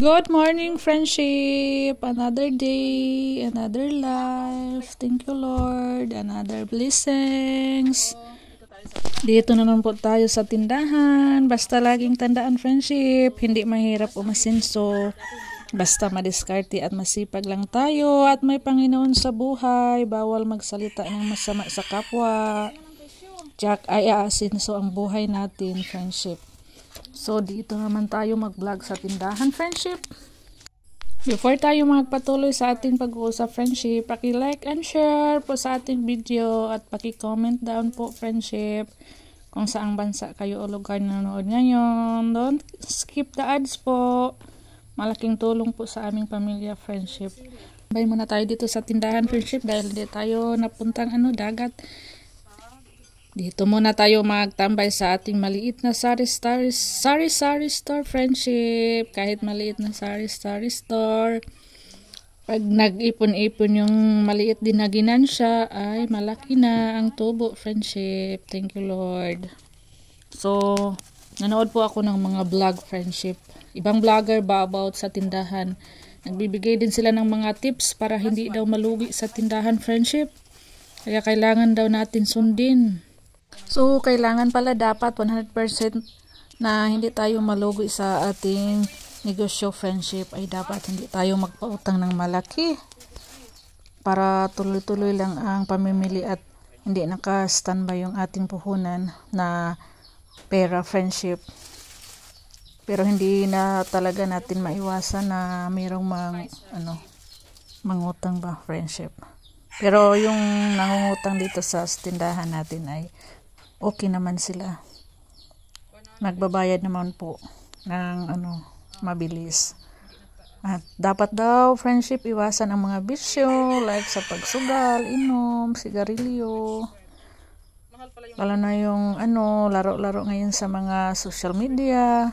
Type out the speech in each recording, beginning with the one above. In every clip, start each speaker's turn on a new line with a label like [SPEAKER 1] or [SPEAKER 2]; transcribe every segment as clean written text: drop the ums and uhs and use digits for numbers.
[SPEAKER 1] Good morning, friendship. Another day, another life. Thank you, Lord. Another blessings. Dito na naman po tayo sa tindahan. Basta laging tandaan, friendship. Hindi mahirap umasinso. Basta madiskarte at masipag lang tayo. At may Panginoon sa buhay. Bawal magsalita ng masama sa kapwa. Jack ay aasinso ang buhay natin, friendship. So, dito naman tayo mag-vlog sa tindahan, friendship. Before tayo magpatuloy sa ating pag-uusap, friendship, paki-like and share po sa ating video at paki-comment down po, friendship, kung saang bansa kayo o lugar na nanonood ngayon. Don't skip the ads po. Malaking tulong po sa aming pamilya, friendship. Bay muna tayo dito sa tindahan, friendship, dahil di tayo napuntang dagat. Dito muna tayo magtambay sa ating maliit na sari store, friendship. Kahit maliit na sari store, pag nag-ipon-ipon yung maliit din na ginansya, ay malaki na ang tubo, friendship. Thank you, Lord. So, nanood po ako ng mga vlog, friendship. Ibang vlogger ba about sa tindahan. Nagbibigay din sila ng mga tips para hindi daw malugi sa tindahan, friendship. Kaya kailangan daw natin sundin. So, kailangan pala dapat 100% na hindi tayo malugi sa ating negosyo, friendship. Ay dapat hindi tayo magpautang ng malaki para tuloy-tuloy lang ang pamimili at hindi naka-standby yung ating puhunan na pera, friendship. Pero hindi na talaga natin maiwasan na mayroong mangutang ba, friendship. Pero yung nangungutang dito sa tindahan natin ay okay naman sila. Nagbabayad naman po ng mabilis. At dapat daw, friendship, iwasan ang mga bisyo like sa pagsugal, inom, sigarilyo. Lalo na yung laro-laro ngayon sa mga social media.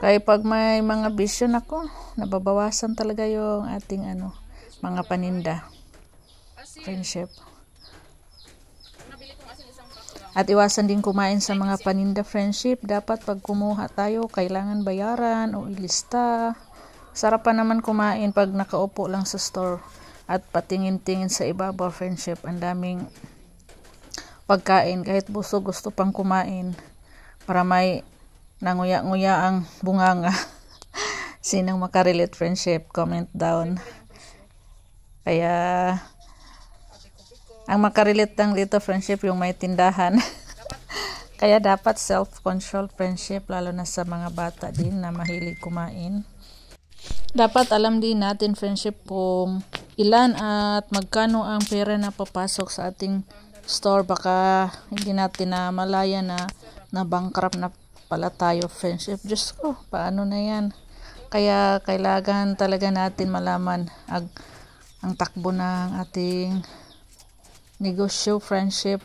[SPEAKER 1] Kaya pag may mga bisyo nako, nababawasan talaga yung ating mga paninda, friendship. At iwasan din kumain sa mga paninda, friendship. Dapat pag kumuha tayo, kailangan bayaran o ilista. Sarap pa naman kumain pag nakaupo lang sa store at patingin-tingin sa ibabaw, friendship. Ang daming pagkain, kahit busog gusto pang kumain para may nanguya-nguya ang bunganga. Sinong makarelate, friendship? Comment down. Kaya ang makarelate lang dito, friendship, yung may tindahan. Kaya dapat self-control, friendship, lalo na sa mga bata din na mahilig kumain. Dapat alam din natin, friendship, kung ilan at magkano ang pera na papasok sa ating store. Baka hindi natin na malaya na bankrupt na pala tayo, friendship. Diyos ko, paano na yan? Kaya kailangan talaga natin malaman ang takbo ng ating negosyo, friendship.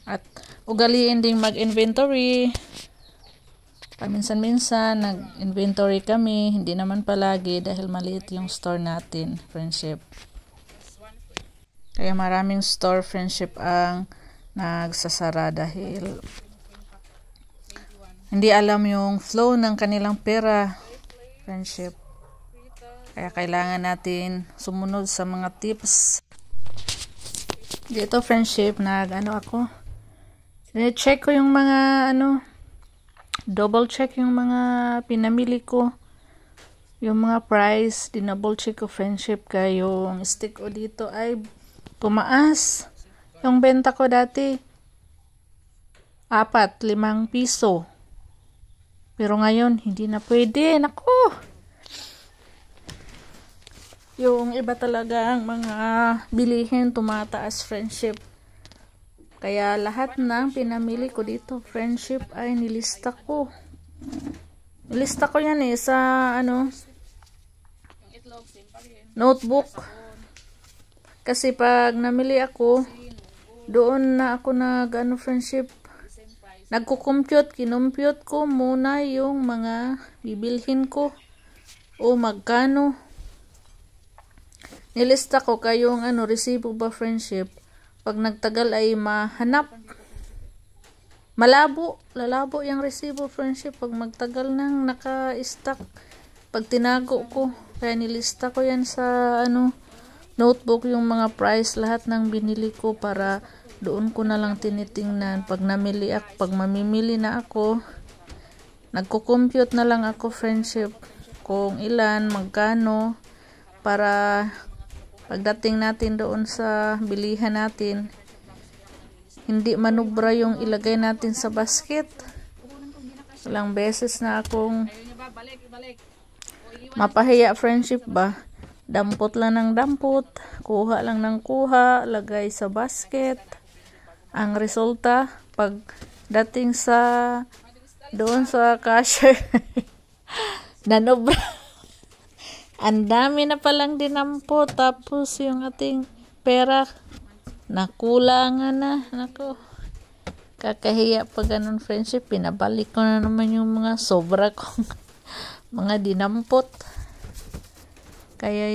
[SPEAKER 1] At ugaliin ding mag-inventory. Paminsan-minsan nag-inventory kami, hindi naman palagi dahil maliit yung store natin, friendship. Kaya maraming store, friendship, ang nagsasara dahil hindi alam yung flow ng kanilang pera, friendship. Kaya kailangan natin sumunod sa mga tips. Dito, friendship, ako. Check ko yung mga double check yung mga pinamili ko. Yung mga price, dinouble check ko, friendship, kaya yung stick ko dito ay tumaas. Yung benta ko dati 4-5 piso. Pero ngayon, hindi na pwede. Naku! Yung iba talaga ang mga bilihin tumataas, friendship. Kaya lahat ng pinamili ko dito, friendship, ay nilista ko. Nilista ko yan sa notebook. Kasi pag namili ako, doon na ako friendship, nagko-compute, kinumpute ko muna yung mga bibilhin ko o magkano. Nilista ko kayong resibo ba, friendship. Pag nagtagal ay mahanap. lalabo yung resibo friendship pag magtagal nang naka-stock. Pag tinago ko, kaya nilista ko yan sa notebook yung mga price lahat ng binili ko para doon ko na lang tinitingnan pag mamimili na ako. Nagko-compute na lang ako friendship kung ilan, magkano para pagdating natin doon sa bilihan natin hindi manubra yung ilagay natin sa basket. Ilang beses na akong mapahiya friendship ba. Dampot lang ng dampot, kuha lang ng kuha, lagay sa basket. Ang resulta, pag dating doon sa cashier, nanubra. Ang dami na palang dinampot, tapos yung ating pera nakulangan na. Nako, kakahiya pa ganun friendship. Pinabalik ko na naman yung mga sobra kong mga dinampot. Kaya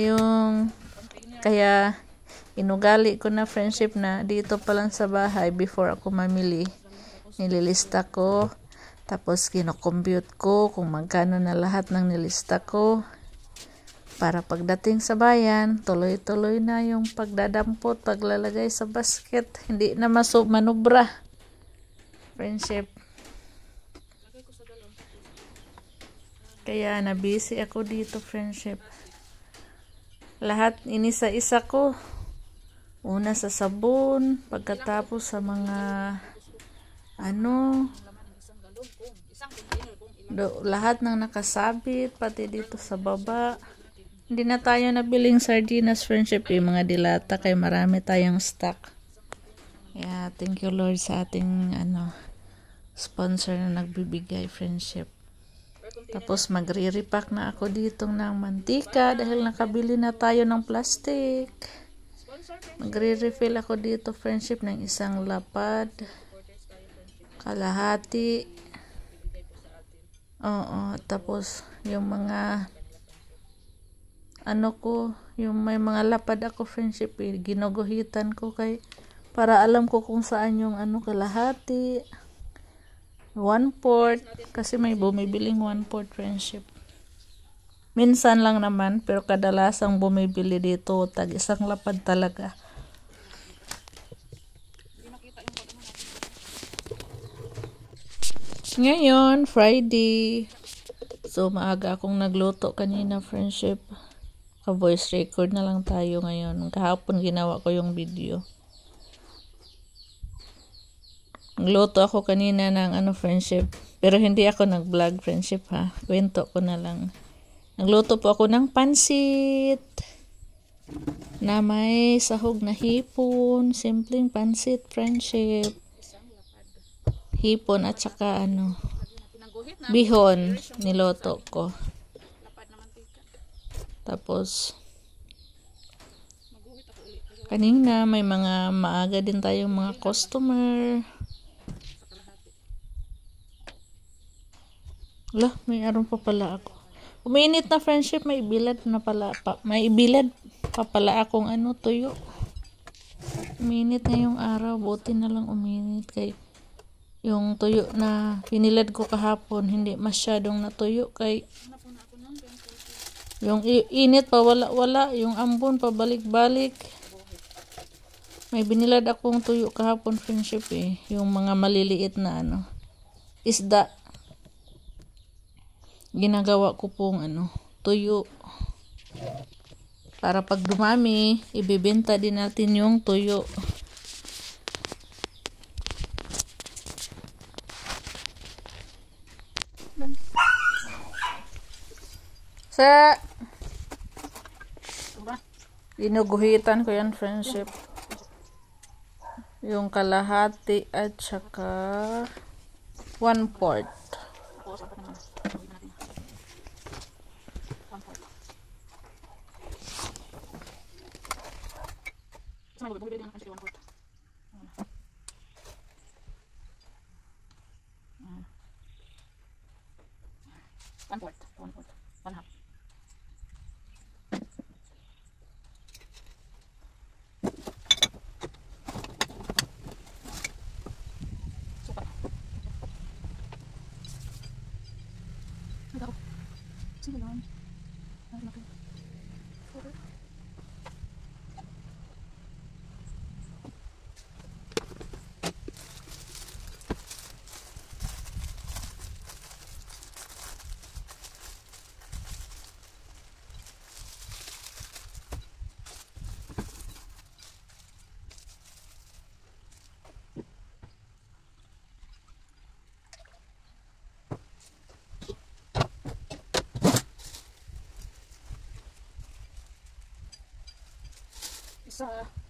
[SPEAKER 1] inugali ko na friendship na dito pa lang sa bahay before ako mamili. Nililista ko, tapos kino-compute ko kung magkano na lahat ng nilista ko. Para pagdating sa bayan, tuloy-tuloy na yung pagdadampot, paglalagay sa basket. Hindi na manubra. Friendship. Kaya na-busy ako dito, friendship. Lahat inisa-isa ko. Una sa sabon, pagkatapos sa mga lahat ng nakasabit, pati dito sa baba. Hindi na tayo nabiling sardinas, friendship, yung mga dilata, kay marami tayong stock. Yeah, thank you Lord sa ating sponsor na nagbibigay, friendship. Tapos magre-repack na ako dito ng mantika dahil nakabili na tayo ng plastic. Magre-refill ako dito, friendship, ng isang lapad, kalahati. Tapos yung mga yung may mga lapad ako, friendship, ginuguhitan ko para alam ko kung saan yung kalahati, 1/4, kasi may bumibiling 1/4, friendship. Minsan lang naman, pero kadalasang bumibili dito tag isang lapad talaga. Ngayon, Friday. So, maaga akong nagluto kanina, friendship. Ka-voice record na lang tayo ngayon. Kahapon ginawa ko yung video. Nagluto ako kanina ng friendship. Pero hindi ako nag-vlog, friendship, ha. Kwento ko na lang. Nagluto po ako ng pansit na may sahog na hipon. Simpleng pansit, friendship. Hipon at saka bihon niloto ko. Tapos kanina may mga maaga din tayong mga customer. May aron pa pala ako. Uminit na, friendship, may ibilad pa pala akong tuyo. Uminit na yung araw, buti na lang uminit kay yung tuyo na pinilad ko kahapon hindi masyadong natuyo kay yung init pa wala, yung ambon pa balik-balik. May binilad akong tuyo kahapon, friendship, yung mga maliliit na isda. Ginagawa ko pong tuyo. Para pag dumami, ibebenta din natin yung tuyo. Ginuguhitan ko yan, friendship. Yung kalahati at saka 1/4. isa.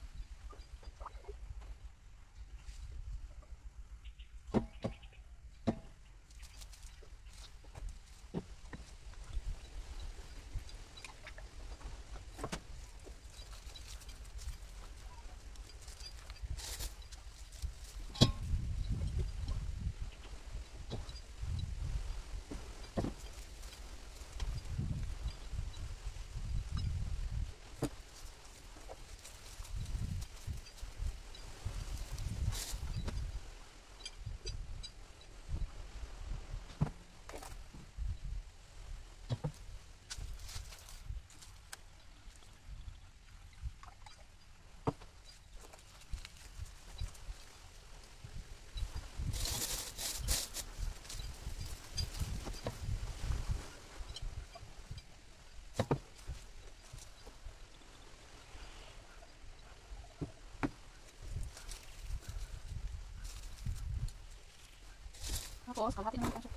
[SPEAKER 1] Tapos, kalahati naman siya.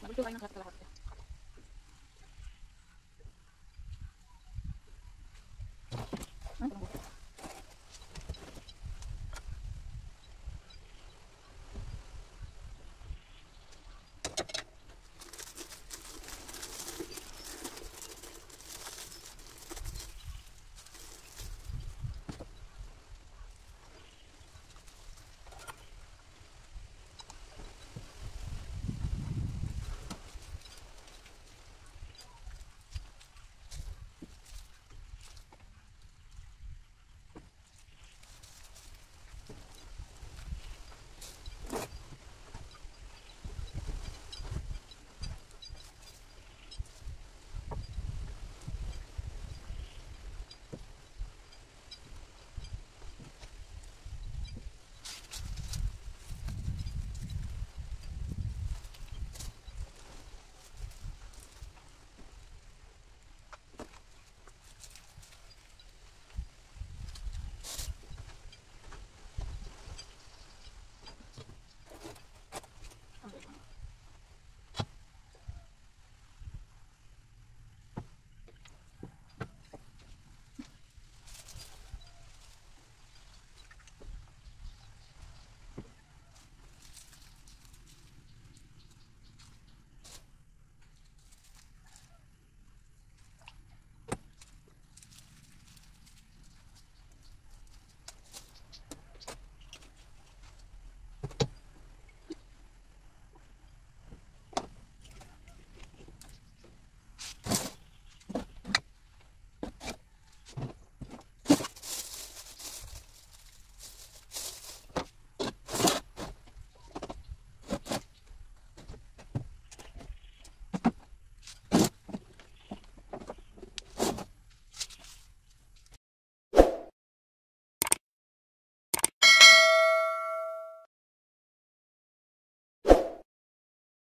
[SPEAKER 1] Nabulto kayo ng kalahati.